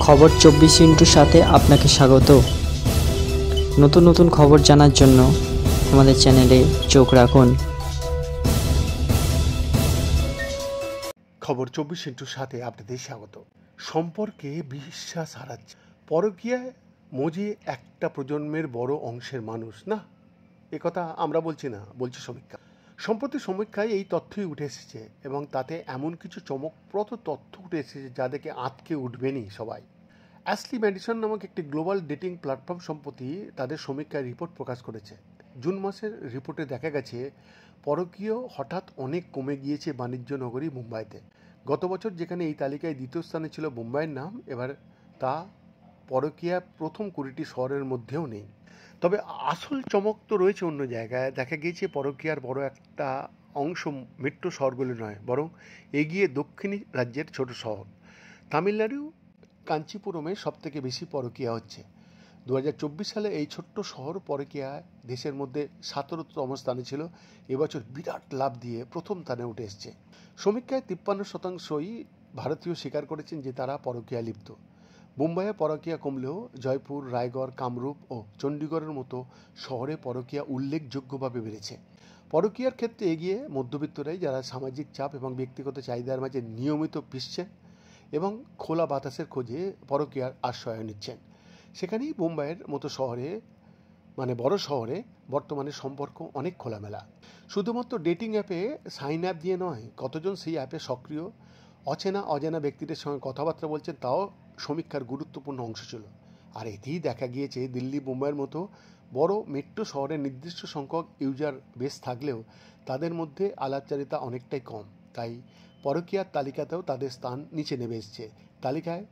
খবর 24 সাথে আপনাকে স্বাগত। নতুন নতুন খবর জানার জন্য আমাদের চ্যানেলে চোখ রাখুন। খবর 24 আপনাদের স্বাগত। সম্পর্কে বিশ্বাস হারাচ্ছে, পরকীয়ায় মজে একটা প্রজন্মের বড় অংশের মানুষ না, একথা আমরা বলছি না, বলছি সমীক্ষা। সম্প্রতি সমীক্ষায় এই তথ্যই উঠে এসেছে এবং তাতে এমন কিছু চমকপ্রদ তথ্য উঠে এসেছে যা দেখে আঁতকে উঠবেনই সবাই। অ্যাশলি ম্যাডিসন নামক একটি গ্লোবাল ডেটিং প্ল্যাটফর্ম সম্প্রতি তাদের সমীক্ষায় রিপোর্ট প্রকাশ করেছে। জুন মাসের রিপোর্টে দেখা গেছে পরকীয় হঠাৎ অনেক কমে গিয়েছে বাণিজ্য নগরী মুম্বাইতে। গত বছর যেখানে এই তালিকায় দ্বিতীয় স্থানে ছিল মুম্বাইয়ের নাম, এবার তা পরকীয়া প্রথম 20টি শহরের মধ্যেও নেই। তবে আসল চমক তো রয়েছে অন্য জায়গায়। দেখা গিয়েছে পরকীয়ার বড় একটা অংশ মেট্রো শহরগুলি নয়, বরং এগিয়ে দক্ষিণী রাজ্যের ছোট শহর। তামিলনাড়ু কাঞ্চিপুরমে সবথেকে বেশি পরকীয়া হচ্ছে। 2024 সালে এই ছোট্ট শহর পরকীয়ায় দেশের মধ্যে 17তম স্থানে ছিল, এবছর বিরাট লাভ দিয়ে প্রথম স্থানে উঠে এসছে। সমীক্ষায় 53%ই ভারতীয় স্বীকার করেছেন যে তারা পরকীয়া লিপ্ত। মুম্বাইয়ে পরকীয়া কমলেও জয়পুর, রায়গড়, কামরূপ ও চণ্ডীগড়ের মতো শহরে পরকীয়া উল্লেখযোগ্যভাবে বেড়েছে। পরকীয়ার ক্ষেত্রে এগিয়ে মধ্যবিত্তরাই, যারা সামাজিক চাপ এবং ব্যক্তিগত চাহিদার মাঝে নিয়মিত পিসছেন এবং খোলা বাতাসের খোঁজে পরকীয়ার আশ্রয় নিচ্ছেন। সেখানেই মুম্বাইয়ের মতো শহরে, মানে বড় শহরে, বর্তমানে সম্পর্ক অনেক খোলামেলা। শুধুমাত্র ডেটিং অ্যাপে সাইন আপ দিয়ে নয়, কতজন সেই অ্যাপে সক্রিয় অচেনা অজানা ব্যক্তিদের সঙ্গে কথাবার্তা বলছেন তাও সমীক্ষার গুরুত্বপূর্ণ অংশ ছিল। আর এতেই দেখা গিয়েছে দিল্লি, মুম্বাইয়ের মতো বড় মেট্রো শহরে নির্দিষ্ট সংখ্যক ইউজার বেস থাকলেও তাদের মধ্যে আলাপচারিতা অনেকটাই কম। তাই পরকীয়ার তালিকাতেও তাদের স্থান নিচে নেমে এসছে। তালিকায়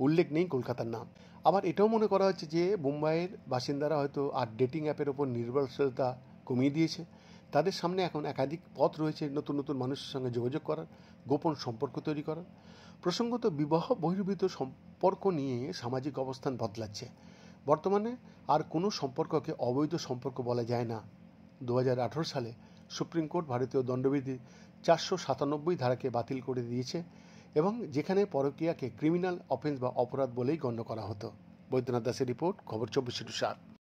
উল্লেখ নেই কলকাতার নাম। আবার এটাও মনে করা হচ্ছে যে মুম্বাইয়ের বাসিন্দারা হয়তো আর ডেটিং অ্যাপের ওপর নির্ভরশীলতা কমিয়ে দিয়েছে। তাদের সামনে এখন একাধিক পথ রয়েছে নতুন নতুন মানুষের সঙ্গে যোগাযোগ করার, গোপন সম্পর্ক তৈরি করার। প্রসঙ্গত, বিবাহ বহির্ভূত সম্পর্ক নিয়ে সামাজিক অবস্থান বদলাচ্ছে। বর্তমানে আর কোনো সম্পর্ককে অবৈধ সম্পর্ক বলা যায় না। 2018 সালে সুপ্রিম কোর্ট ভারতীয় দণ্ডবিধির 497 ধারাকে বাতিল করে দিয়েছে এবং যেখানে পরকীয়াকে ক্রিমিনাল অফেন্স বা অপরাধ বলেই গণ্য করা হতো। বৈদ্যনাথ দাসের রিপোর্ট, খবর 24/7।